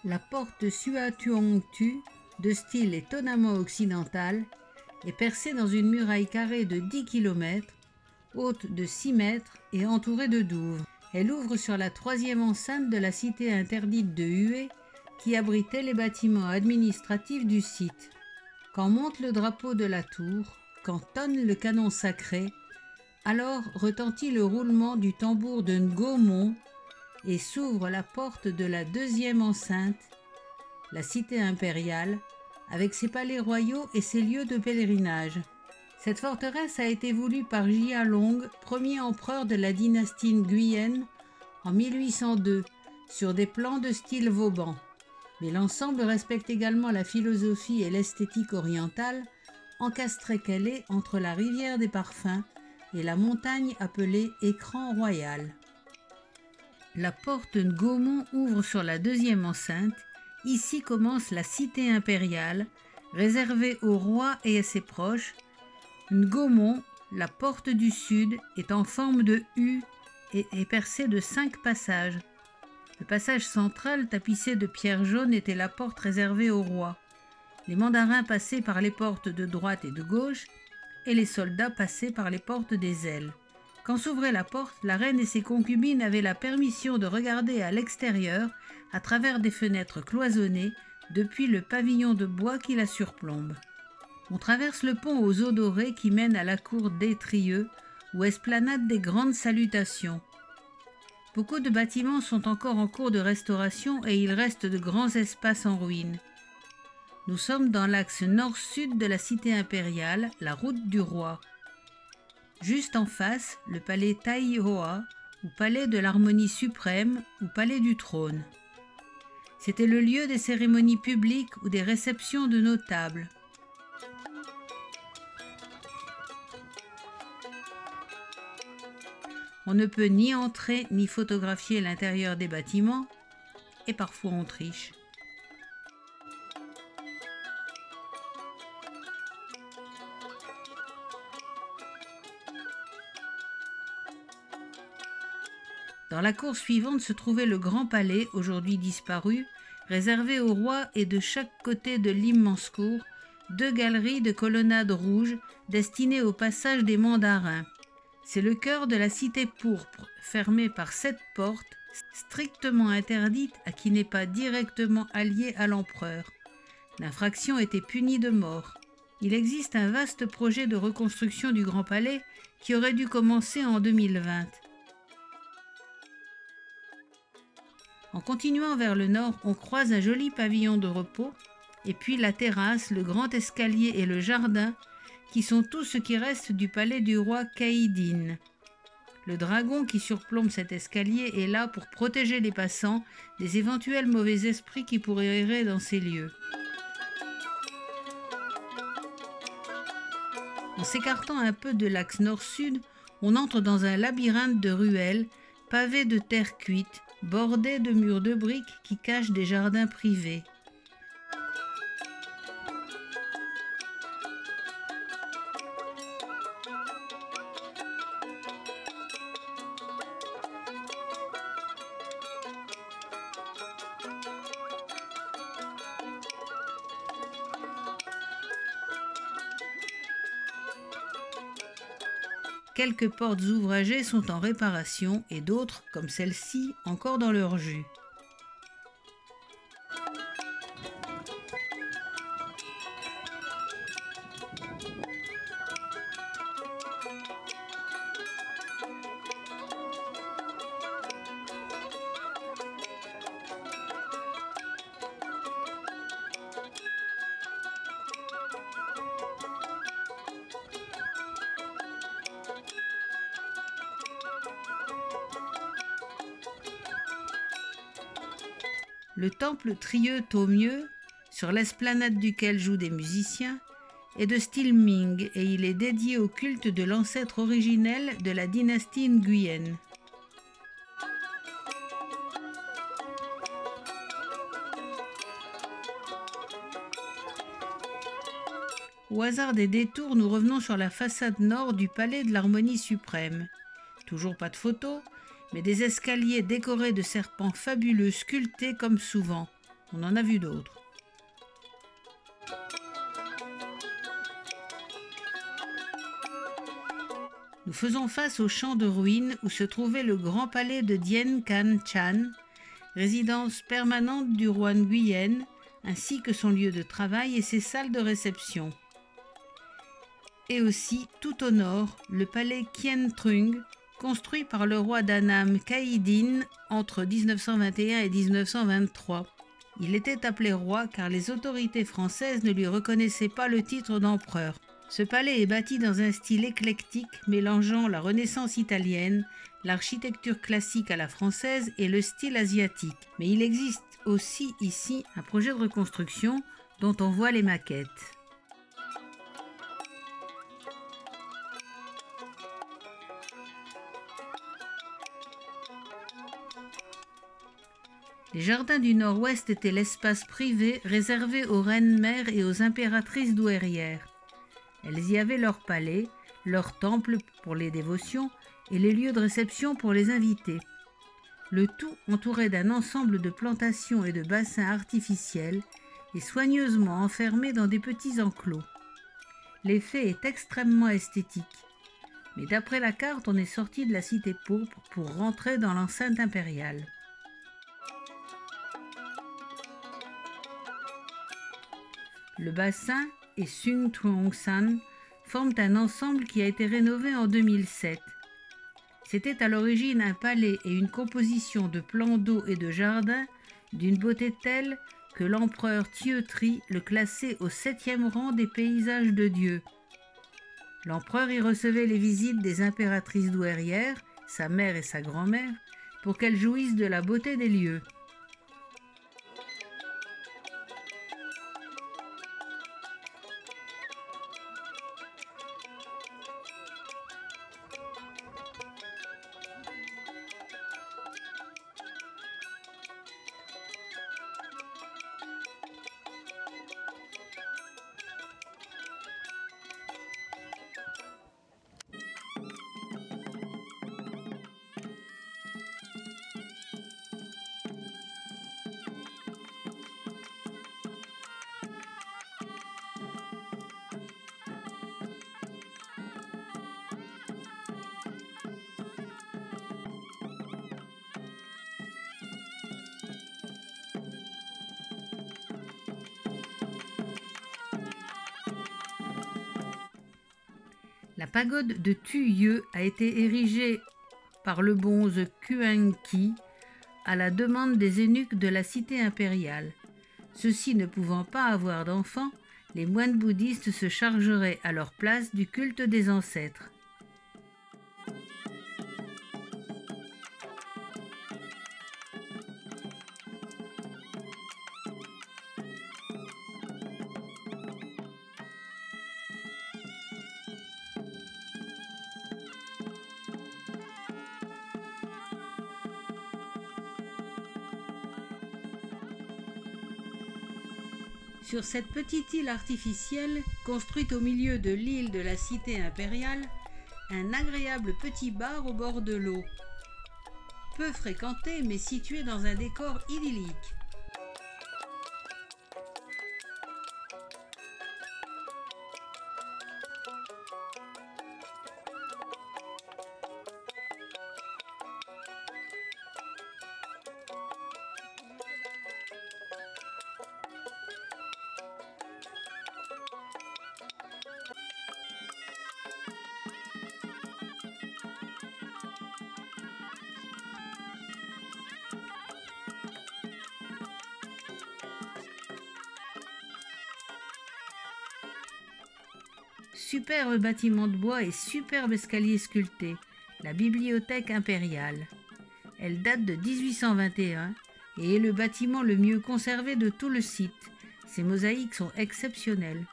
La porte Suatuongtu, de style étonnamment occidental, est percée dans une muraille carrée de 10 km, haute de 6 mètres et entourée de douves. Elle ouvre sur la troisième enceinte de la cité interdite de Hue, qui abritait les bâtiments administratifs du site. Quand monte le drapeau de la tour, quand tonne le canon sacré, alors retentit le roulement du tambour de Ngomon et s'ouvre la porte de la deuxième enceinte, la cité impériale, avec ses palais royaux et ses lieux de pèlerinage. Cette forteresse a été voulue par Jialong, premier empereur de la dynastie Nguyen, en 1802, sur des plans de style Vauban. Mais l'ensemble respecte également la philosophie et l'esthétique orientale, encastrée qu'elle est entre la rivière des parfums et la montagne appelée Écran Royal. La porte Ngomon ouvre sur la deuxième enceinte. Ici commence la cité impériale, réservée au roi et à ses proches. Ngomon, la porte du sud, est en forme de U et est percée de 5 passages. Le passage central, tapissé de pierre jaune, était la porte réservée au roi. Les mandarins passaient par les portes de droite et de gauche, et les soldats passaient par les portes des ailes. Quand s'ouvrait la porte, la reine et ses concubines avaient la permission de regarder à l'extérieur, à travers des fenêtres cloisonnées, depuis le pavillon de bois qui la surplombe. On traverse le pont aux eaux dorées qui mène à la cour d'Étrieux, ou esplanade des grandes salutations. Beaucoup de bâtiments sont encore en cours de restauration et il reste de grands espaces en ruine. Nous sommes dans l'axe nord-sud de la cité impériale, la route du roi. Juste en face, le palais Taihoa, ou palais de l'harmonie suprême, ou palais du trône. C'était le lieu des cérémonies publiques ou des réceptions de notables. On ne peut ni entrer ni photographier l'intérieur des bâtiments, et parfois on triche. Dans la cour suivante se trouvait le grand palais, aujourd'hui disparu, réservé au roi, et de chaque côté de l'immense cour, 2 galeries de colonnades rouges destinées au passage des mandarins. C'est le cœur de la cité pourpre, fermée par 7 portes, strictement interdite à qui n'est pas directement allié à l'empereur. L'infraction était punie de mort. Il existe un vaste projet de reconstruction du Grand Palais qui aurait dû commencer en 2020. En continuant vers le nord, on croise un joli pavillon de repos, et puis la terrasse, le grand escalier et le jardin, qui sont tout ce qui reste du palais du roi Kaïdine. Le dragon qui surplombe cet escalier est là pour protéger les passants des éventuels mauvais esprits qui pourraient errer dans ces lieux. En s'écartant un peu de l'axe nord-sud, on entre dans un labyrinthe de ruelles, pavées de terre cuite, bordées de murs de briques qui cachent des jardins privés. Quelques portes ouvragées sont en réparation et d'autres, comme celle-ci, encore dans leur jus. Le temple Trieux Thomieux, sur l'esplanade duquel jouent des musiciens, est de style Ming et il est dédié au culte de l'ancêtre originel de la dynastie Nguyen. Au hasard des détours, nous revenons sur la façade nord du palais de l'harmonie suprême. Toujours pas de photos, mais des escaliers décorés de serpents fabuleux sculptés comme souvent. On en a vu d'autres. Nous faisons face au champ de ruines où se trouvait le grand palais de Dien Can Chan, résidence permanente du roi Nguyen, ainsi que son lieu de travail et ses salles de réception. Et aussi, tout au nord, le palais Kien Trung, construit par le roi d'Annam Khaïdin entre 1921 et 1923. Il était appelé roi car les autorités françaises ne lui reconnaissaient pas le titre d'empereur. Ce palais est bâti dans un style éclectique mélangeant la Renaissance italienne, l'architecture classique à la française et le style asiatique. Mais il existe aussi ici un projet de reconstruction dont on voit les maquettes. Les jardins du Nord-Ouest étaient l'espace privé réservé aux reines-mères et aux impératrices douairières. Elles y avaient leur palais, leur temple pour les dévotions et les lieux de réception pour les invités. Le tout entouré d'un ensemble de plantations et de bassins artificiels et soigneusement enfermés dans des petits enclos. L'effet est extrêmement esthétique. Mais d'après la carte, on est sorti de la cité pourpre pour rentrer dans l'enceinte impériale. Le bassin et Sung Tuong San forment un ensemble qui a été rénové en 2007. C'était à l'origine un palais et une composition de plans d'eau et de jardins d'une beauté telle que l'empereur Thieu-Tri le classait au 7e rang des paysages de Dieu. L'empereur y recevait les visites des impératrices douairières, sa mère et sa grand-mère, pour qu'elles jouissent de la beauté des lieux. La pagode de Tuyeux a été érigée par le bonze Kuang-ki à la demande des eunuques de la cité impériale. Ceux-ci ne pouvant pas avoir d'enfants, les moines bouddhistes se chargeraient à leur place du culte des ancêtres. Sur cette petite île artificielle, construite au milieu de l'île de la cité impériale, un agréable petit bar au bord de l'eau. Peu fréquenté mais situé dans un décor idyllique. Superbe bâtiment de bois et superbe escalier sculpté, la bibliothèque impériale. Elle date de 1821 et est le bâtiment le mieux conservé de tout le site. Ses mosaïques sont exceptionnelles.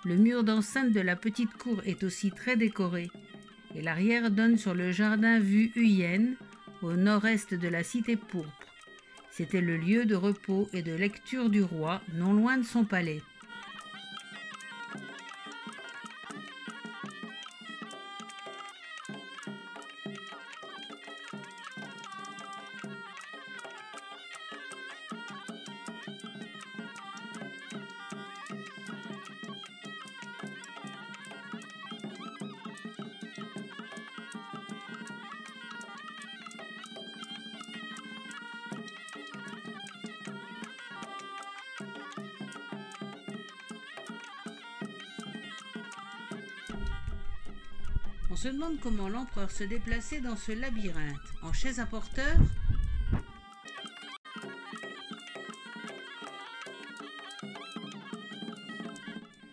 Le mur d'enceinte de la petite cour est aussi très décoré et l'arrière donne sur le jardin vue Huyen, au nord-est de la cité pourpre. C'était le lieu de repos et de lecture du roi, non loin de son palais. On se demande comment l'empereur se déplaçait dans ce labyrinthe. En chaise à porteur ?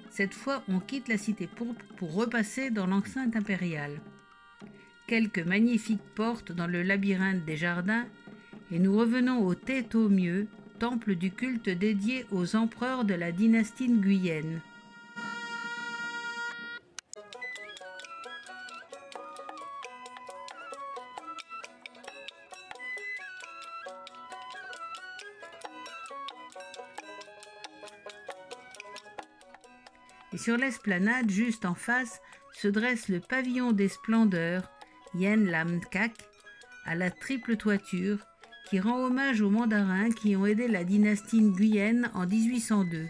Cette fois, on quitte la cité pourpre pour repasser dans l'enceinte impériale. Quelques magnifiques portes dans le labyrinthe des jardins et nous revenons au Théotomieux, temple du culte dédié aux empereurs de la dynastie Nguyenne. Et sur l'esplanade, juste en face, se dresse le pavillon des splendeurs, Yen Lam Kak, à la triple toiture, qui rend hommage aux mandarins qui ont aidé la dynastie Nguyenne en 1802.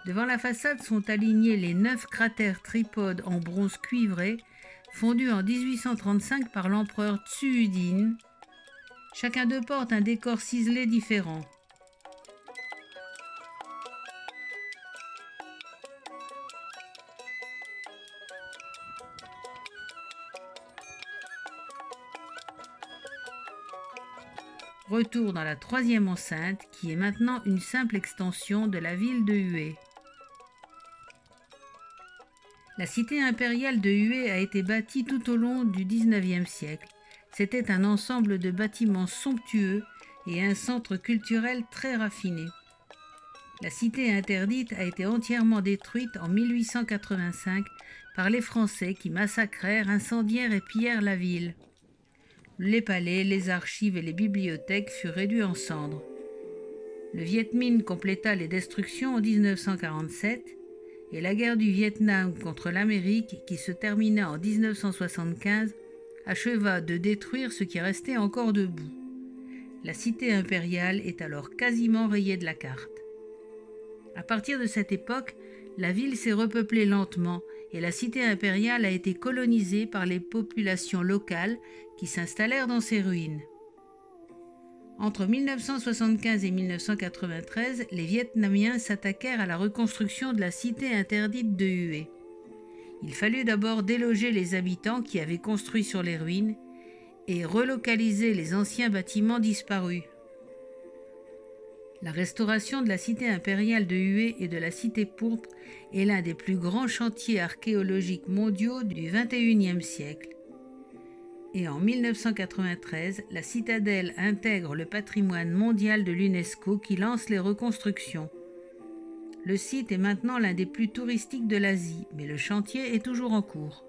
Devant la façade sont alignés les 9 cratères tripodes en bronze cuivré, fondus en 1835 par l'empereur Tsuudin. Chacun d'eux porte un décor ciselé différent. Retour dans la 3e enceinte, qui est maintenant une simple extension de la ville de Hue. La cité impériale de Hue a été bâtie tout au long du XIXe siècle. C'était un ensemble de bâtiments somptueux et un centre culturel très raffiné. La cité interdite a été entièrement détruite en 1885 par les Français qui massacrèrent, incendièrent et pillèrent la ville. Les palais, les archives et les bibliothèques furent réduits en cendres. Le Viet Minh compléta les destructions en 1947 et la guerre du Vietnam contre l'Amérique, qui se termina en 1975, acheva de détruire ce qui restait encore debout. La cité impériale est alors quasiment rayée de la carte. À partir de cette époque, la ville s'est repeuplée lentement et la cité impériale a été colonisée par les populations locales qui s'installèrent dans ses ruines. Entre 1975 et 1993, les Vietnamiens s'attaquèrent à la reconstruction de la cité interdite de Hue. Il fallut d'abord déloger les habitants qui avaient construit sur les ruines et relocaliser les anciens bâtiments disparus. La restauration de la cité impériale de Hue et de la cité pourpre est l'un des plus grands chantiers archéologiques mondiaux du XXIe siècle. Et en 1993, la citadelle intègre le patrimoine mondial de l'UNESCO qui lance les reconstructions. Le site est maintenant l'un des plus touristiques de l'Asie, mais le chantier est toujours en cours.